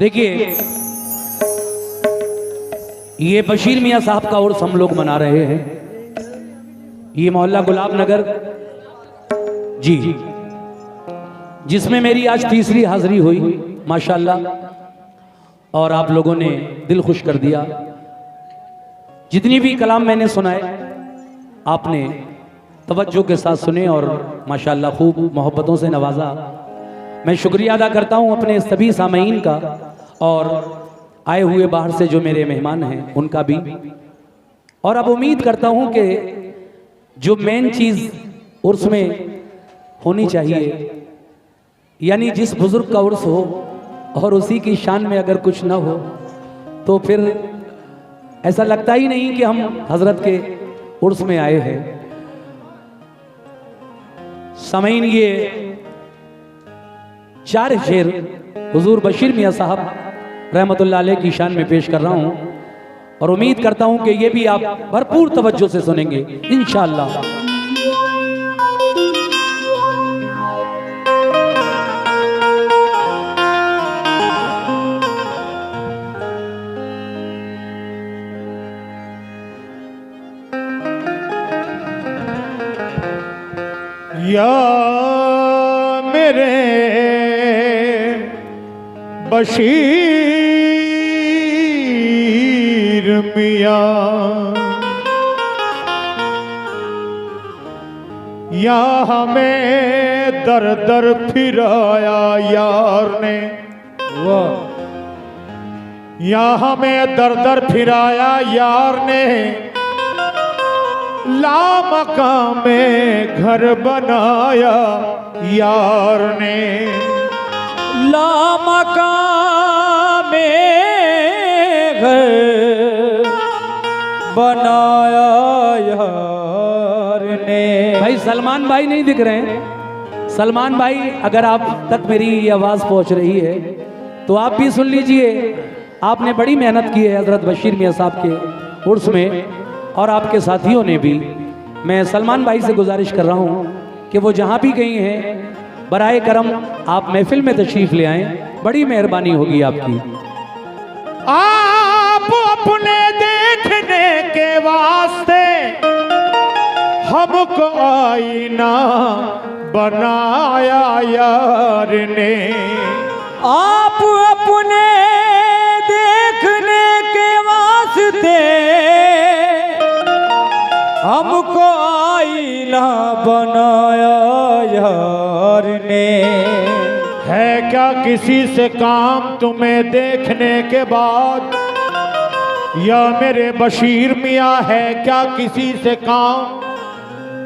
देखिए, ये बशीर मियाँ साहब का उर्स हम लोग मना रहे हैं। ये मोहल्ला गुलाब नगर जी, जिसमें मेरी आज तीसरी हाजिरी हुई माशाल्लाह, और आप लोगों ने दिल खुश कर दिया। जितनी भी कलाम मैंने सुनाए आपने तवज्जो के साथ सुने और माशाल्लाह खूब मोहब्बतों से नवाजा। मैं शुक्रिया अदा करता हूं अपने सभी सामईन का और आए हुए बाहर से जो मेरे मेहमान हैं उनका भी। और अब उम्मीद करता हूं कि जो मेन चीज़ उर्स में होनी चाहिए, यानी जिस बुजुर्ग का उर्स हो और उसी की शान में अगर कुछ ना हो तो फिर ऐसा लगता ही नहीं कि हम हजरत के उर्स में आए हैं। सामईन, ये 4 शेर हुजूर बशीर मियाँ साहब रहमतुल्लाह अलैह की शान में पेश कर रहा हूं और उम्मीद करता हूं कि ये भी आप भरपूर तवज्जो से सुनेंगे इंशाअल्लाह। या मेरे बशीर मियाँ, या हमें दर दर फिराया यार ने, या हमें दर दर फिराया यार ने, लामका में घर बनाया यार ने, लामका में घर बनाया यार ने। भाई सलमान भाई नहीं दिख रहे हैं। सलमान भाई, अगर आप तक मेरी ये आवाज़ पहुंच रही है तो आप भी सुन लीजिए। आपने बड़ी मेहनत की है हजरत बशीर मियाँ साहब के उर्स में, और आपके साथियों ने भी। मैं सलमान भाई से गुजारिश कर रहा हूँ कि वो जहाँ भी गई हैं बराए करम आप महफिल में तशरीफ ले आएं, बड़ी मेहरबानी होगी आपकी। आप अपने देखने के वास्ते हमको आईना बनाया यार ने, आप अपने देखने के वास्ते हमको आईना बनाया यार ने। है क्या किसी से काम तुम्हें देखने के बाद, या मेरे बशीर मियाँ है क्या किसी से काम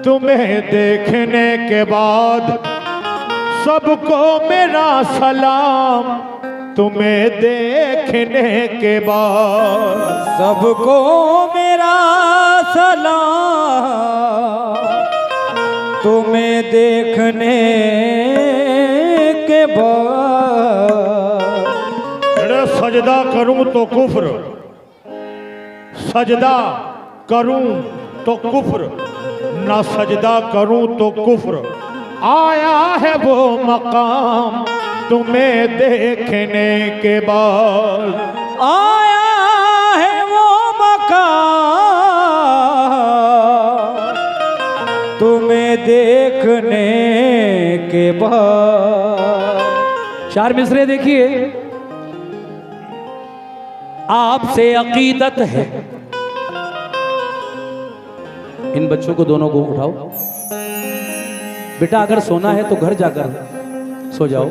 तुम्हें देखने के बाद। सबको मेरा सलाम तुम्हें देखने के बाद, सबको मेरा सलाम तुम्हें देखने के बाद। अरे सजदा करूं तो कुफ्र, सजदा करूं तो कुफ्र, ना सजदा करूं तो कुफ्र। आया है वो मकाम तुम्हें देखने के बाद, आया है वो मकाम तुम्हें देखने के बाद। 4 मिसरे देखिए। आपसे अकीदत है, इन बच्चों को दोनों को उठाओ बेटा, अगर सोना है तो घर जाकर सो जाओ।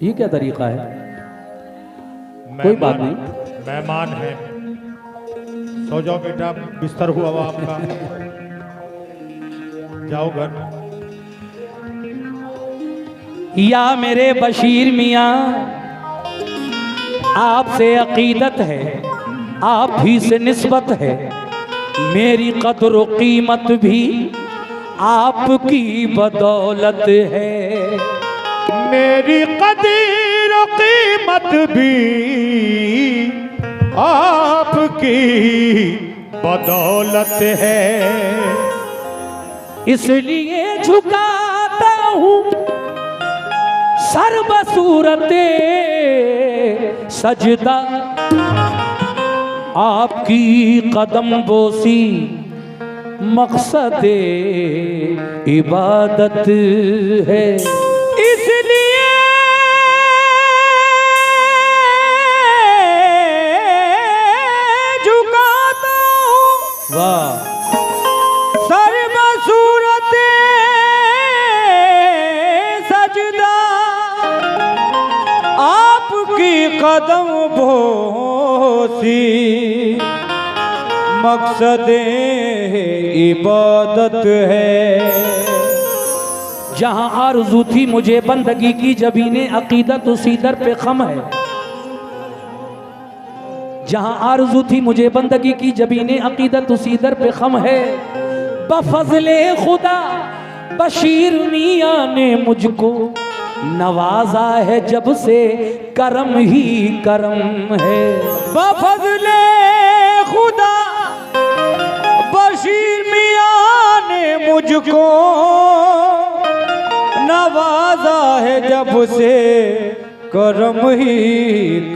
ये क्या तरीका है? कोई बात नहीं, मेहमान है, सो जाओ बेटा, बिस्तर हुआ हुआ आपका, जाओ घर। या मेरे बशीर मियाँ, आपसे अकीदत है, आप ही से निस्बत है, मेरी कद्र व कीमत भी आपकी बदौलत है। मेरी कदर व कीमत भी आपकी बदौलत है, इसलिए झुकाता हूँ सर्वसूरते सजदा आपकी कदम बोसी मकसद इबादत है, इसलिए झुकाता हूँ। वाह। सर्वसूरत सजदा आपकी कदम बोसी मकसद इबादत है। जहां आरज़ू थी मुझे बंदगी की जबीने अकीदत उसी दर पे खम है। जहां आरज़ू थी मुझे बंदगी की जबीने अकीदत उसी दर पे खम है। बफज़ले खुदा बशीर मियाँ ने मुझको नवाजा है, जब से करम ही करम है। बफज़ले खुदा बशीर मियाँ ने मुझको नवाजा है, जब से करम ही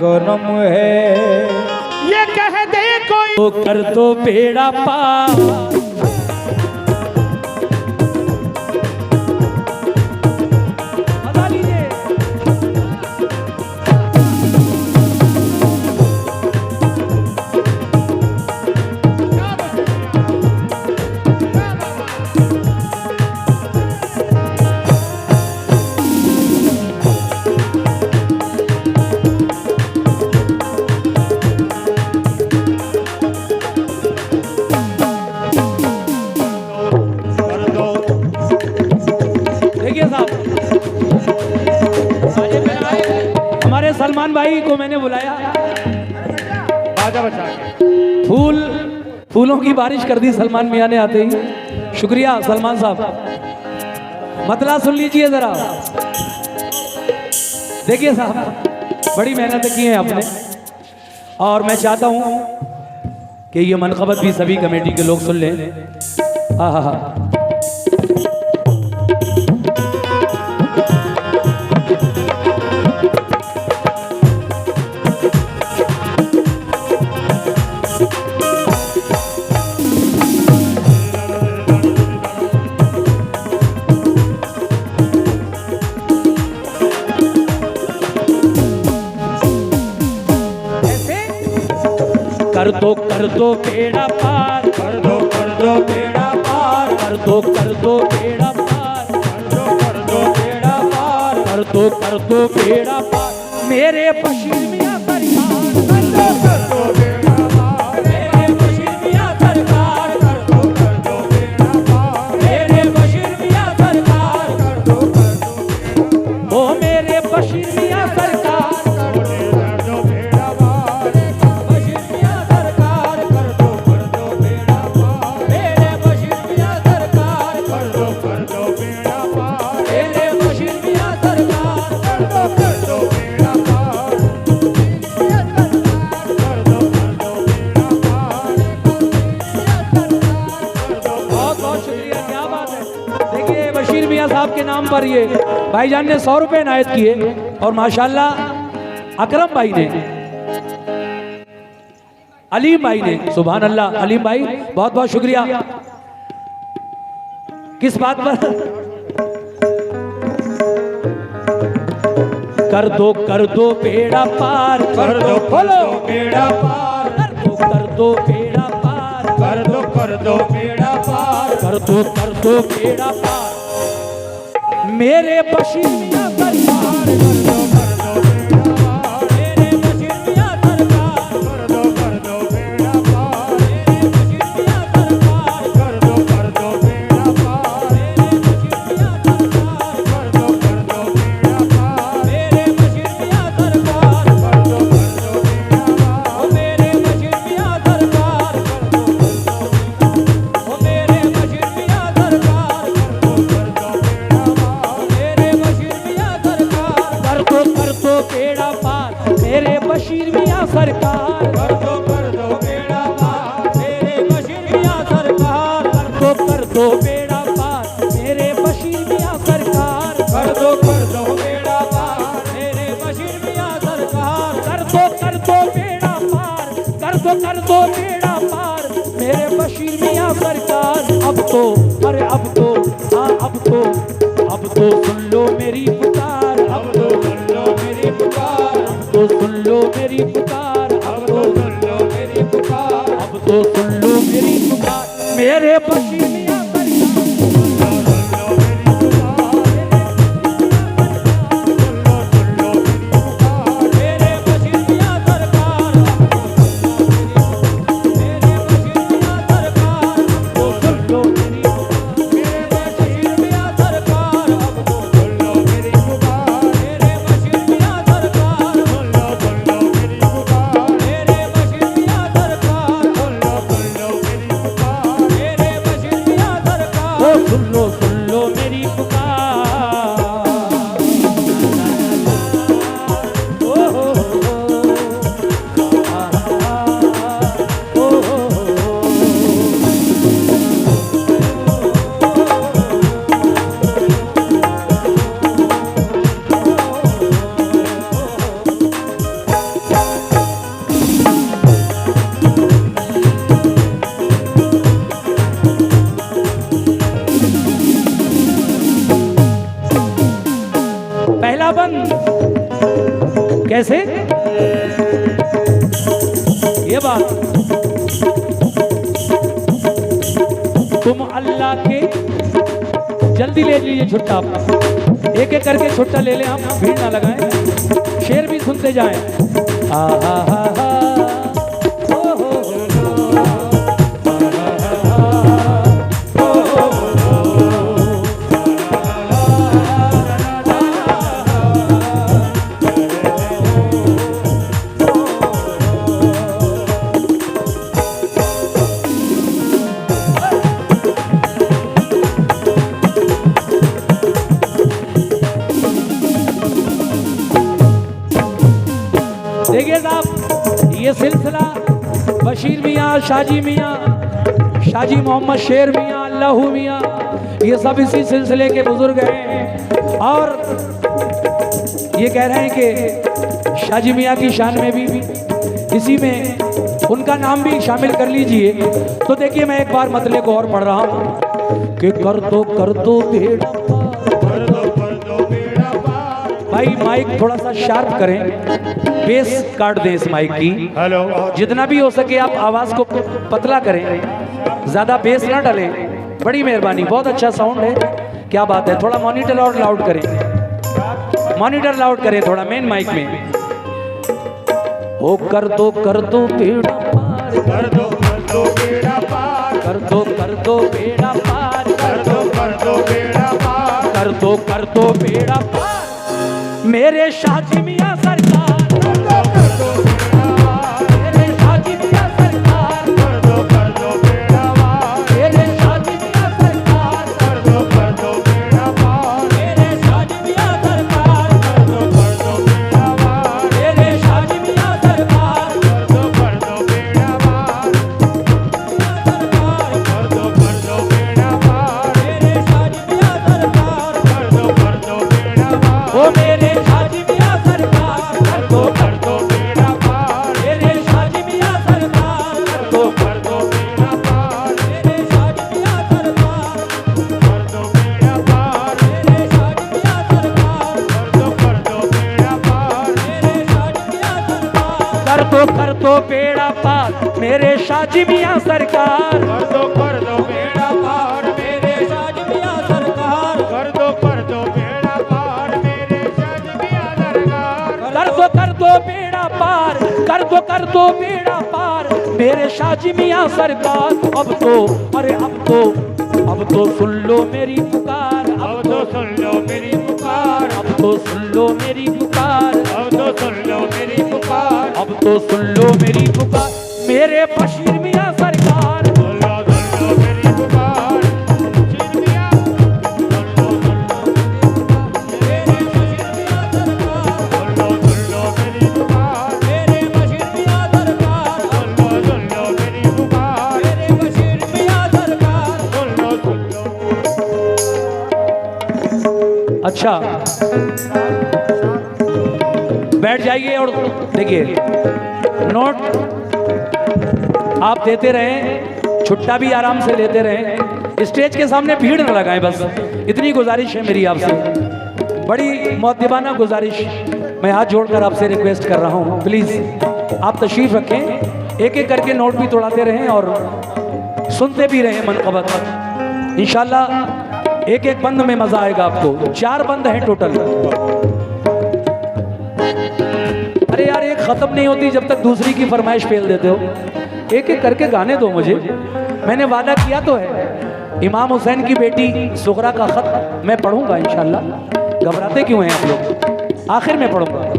करम है। ये कह दे कोई तो कर दो बेड़ा पार, हमारे सलमान भाई को मैंने बुलाया, बाजा बचा के फूलों की बारिश कर दी सलमान मियाँ ने आते ही। शुक्रिया सलमान साहब। मतला सुन लीजिए जरा। देखिए साहब, बड़ी मेहनत की है आपने, और मैं चाहता हूं कि ये मनक़बत भी सभी कमेटी के लोग सुन लें। हाँ। कर दो बेड़ा पार, कर दो बेड़ा पार, कर दो बेड़ा पार, कर दो बेड़ा पार, कर दो बेड़ा पार। मेरे बशीर मियाँ सरकार, कर दो बेड़ा पार। मेरे बशीर मियाँ सरकार, कर दो बेड़ा पार। मेरे बशीर मियाँ सरकार, कर दो। ओ मेरे बशीर मियाँ सरकार, साहब के नाम पर ये भाईजान ने 100 रुपए इनायत किए, और माशाल्लाह अकरम भाई ने, अलीम भाई ने, सुभान अल्लाह, अलीम भाई बहुत बहुत शुक्रिया। किस बात पर? कर दो बेड़ा पार, कर दो बेड़ा पार, कर दो बेड़ा पार, कर दो बेड़ा पार, कर दो बेड़ा पार। मेरे बशीर मियाँ सरकार, कर दो बेड़ा पार। मेरे बशीर मियाँ सरकार, कर दो बेड़ा पार। मेरे बशीर मियाँ सरकार, कर दो बेड़ा पार। मेरे बशीर मियाँ सरकार, कर दो बेड़ा पार। मेरे बशीर मियाँ सरकार, कर दो बेड़ा पार। मेरे बशीर मियाँ सरकार, कर दो। मेरे बशीर मियाँ सरकार, बेड़ा पार। मेरे बशीर मियाँ सरकार, कर दो बेड़ा पार। मेरे बशीर मियाँ सरकार, कर दो बेड़ा पार। मेरे बशीर मियाँ सरकार, कर दो बेड़ा पार। दो बेड़ा पार, कर दो बेड़ा पार मेरे बशीर मियां सरकार। अब तो अरे अब तो हाँ अब तो सुन लो मेरी पुकार, अब तो सुन लो मेरी पुकार, अब तो सुन लो मेरी पुकार, अब तो सुन लो मेरी पुकार, अब तो सुन लो मेरी पुकार मेरे बशीर मियां कैसे ये बात तुम अल्लाह के जल्दी ले लीजिए छुट्टा, एक एक करके छुट्टा ले लें, हम भीड़ ना लगाएं, शेर भी सुनते जाएं। देखिए साहब, ये सिलसिला बशीर मियाँ, शाजी मियाँ, शाजी मोहम्मद शेर मियाँ, अल्लाहू मियाँ, ये सब इसी सिलसिले के बुजुर्ग हैं और ये कह रहे हैं कि शाजी मियाँ की शान में भी इसी में उनका नाम भी शामिल कर लीजिए। तो देखिए मैं एक बार मतले को और पढ़ रहा हूँ कि कर दो बेड़ा भाई, माइक थोड़ा सा शार्प करें, बेस काट दें इस माइक की। हेलो, जितना भी हो सके आप आवाज को पतला करें, ज्यादा बेस ना डालें, बड़ी मेहरबानी। बहुत अच्छा साउंड है, क्या बात है। थोड़ा मॉनिटर और लाउड करें, मॉनिटर लाउड करें थोड़ा मेन माइक में। ओ कर दो बेड़ा पार, कर दो बेड़ा पार, कर दो बेड़ा पार, कर दो बेड़ा पार, कर दो बेड़ा पार मेरे शाजी मियाँ सरकार, कर दो बेड़ा पार, मेरे शाजी मियाँ सरकार, कर दो बेड़ा पार, मेरे शाजी मियाँ सरकार, कर दो बेड़ा पार, मेरे शाजी मियाँ सरकार, कर दो बेड़ा पार, मेरे शाजी मियाँ सरकार, कर दो बेड़ा पार, कर दो बेड़ा पार, मेरे शाजी मियाँ सरकार, कर दो बेड़ा पार, ओ मेरे शाजी मियाँ सरकार, कर दो बेड़ा पार, मेरे शाजी मियाँ सरकार, कर दो बेड़ा पार, मेरे शाजी मियाँ सरकार, कर दो बेड़ा पार, मेरे शाजी मियाँ सरकार, कर दो बेड़ा पार, मेरे शाजी मियाँ सरकार, कर दो बेड़ा पार मेरे शाजी मियाँ सरकार, कर दो बेड़ा पार, मेरे शाजी मियाँ सरकार, कर दो बेड़ा पार, मेरे शादी मियाँ दरगाह, कर दो बेड़ा पार, कर दो बेड़ा पार मेरे शाजी मियाँ सरकार। अब तो सुन लो मेरी पुकार, अब तो सुन लो मेरी पुकार, अब तो सुन लो मेरी पुकार, अब तो सुन लो मेरी पुकार, अब तो सुन लो मेरी पुकार मेरे बशीर मियाँ सरकार। सुन लो मेरी पुकार, बशीर मियाँ, सुन लो मेरी पुकार, मेरे बशीर मियाँ सरकार, सुन लो मेरी पुकार, मेरे बशीर मियाँ सरकार। सुन लो अच्छा बैठ जाइए। जाइए और देखिए नोट आप देते रहें, छुट्टा भी आराम से लेते रहें, स्टेज के सामने भीड़ न लगाएं, बस इतनी गुजारिश है मेरी आपसे, बड़ी मुअद्दिबाना गुजारिश। मैं हाथ जोड़कर आपसे रिक्वेस्ट कर रहा हूँ, प्लीज़ आप तशरीफ़ रखें, एक एक करके नोट भी तोड़ाते रहें और सुनते भी रहें मनक़बत। इंशाल्लाह एक एक बंद में मज़ा आएगा आपको। 4 बंद हैं टोटल। अरे यार एक ख़त्म नहीं होती जब तक दूसरी की फरमाइश फेल देते हो। एक एक करके गाने दो मुझे, मैंने वादा किया तो है। इमाम हुसैन की बेटी सुगरा का ख़त मैं पढ़ूंगा इंशाल्लाह। घबराते क्यों हैं आप लोग? आखिर में पढ़ूंगा।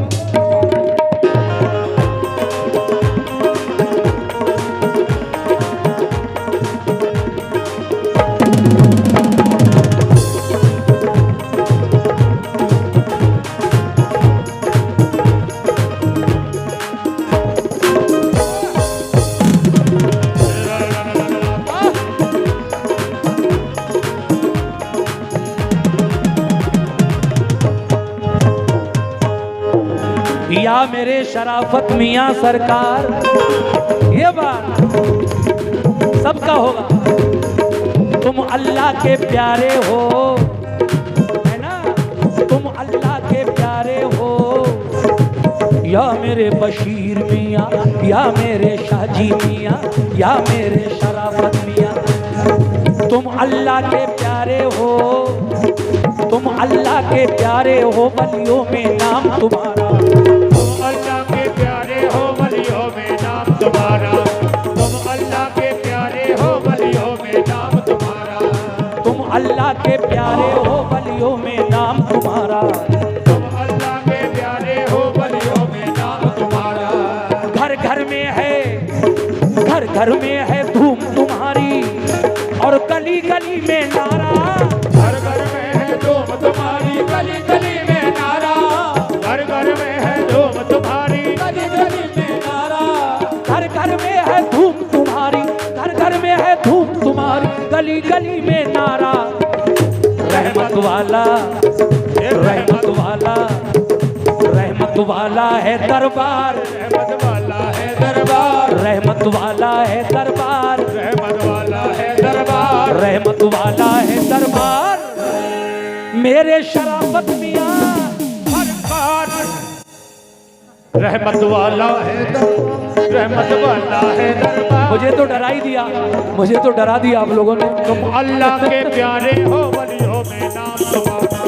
या मेरे शराफत मियाँ सरकार, ये बात सबका होगा। तुम अल्लाह के प्यारे हो, है ना, तुम अल्लाह के प्यारे हो। या मेरे बशीर मियाँ, या मेरे शाहजी मियाँ, या मेरे शराफत मियाँ, तुम अल्लाह के प्यारे हो, तुम अल्लाह के प्यारे हो। वलियों में नाम तुम्हारा, अल्लाह के प्यारे हो वलियों में नाम तुम्हारा, तुम अल्लाह के प्यारे हो वलियों में नाम तुम्हारा, तुम अल्लाह के प्यारे हो वलियों में नाम तुम्हारा, तुम अल्लाह के प्यारे हो वलियों में नाम तुम्हारा। घर घर में है, घर घर में है धूम तुम्हारी, और गली गली में नारा, घर घर में है धूम तुम्हारी, गली गली में नारा, घर घर में है धूम तुम्हारी, गली गली में नारा, घर घर में है धूम तुम्हारी, घर घर में है धूम तुम्हारी, गली गली में नारा। रहमत वाला, रहमत वाला, रहमत वाला है दरबार, रहमत वाला है दरबार, रहमत वाला है दरबार, रहमत वाला है दरबार, रहमत वाला है दरबार। मेरे शराफत मियाँ सरकार, रहमत वाला है दरबार, रहमत वाला है दरबार। मुझे तो डरा ही दिया, मुझे तो डरा दिया आप लोगों ने। तुम अल्लाह के प्यारे हो वलियों में नाम तुम्हारा,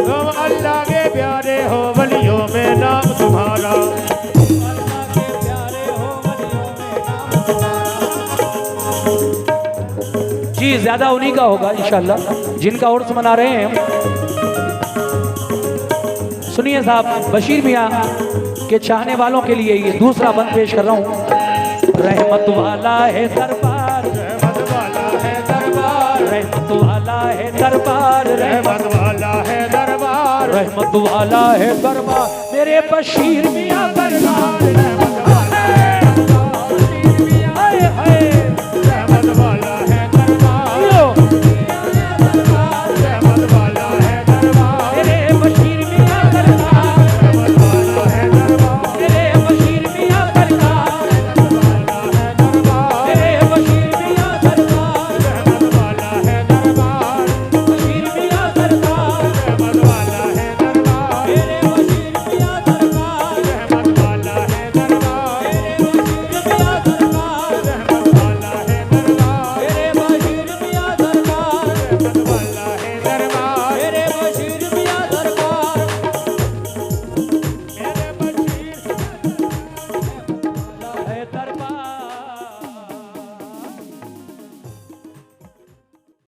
तुम अल्लाह के प्यारे हो वलियों में नाम तुम्हारा, अल्लाह के प्यारे हो वलियों में नाम तुम्हारा। जी ज्यादा उन्हीं का होगा इंशाल्लाह जिनका उर्स मना रहे हैं हम। सुनिए साहब, बशीर मियाँ के चाहने वालों के लिए ये दूसरा बंद पेश कर रहा हूँ। रहमत वाला है दरबार, रहमत वाला है दरबार, रहमत वाला है दरबार, रहमत वाला है दरबार, रहमत वाला है दरबार। मेरे बशीर मियाँ दरबार,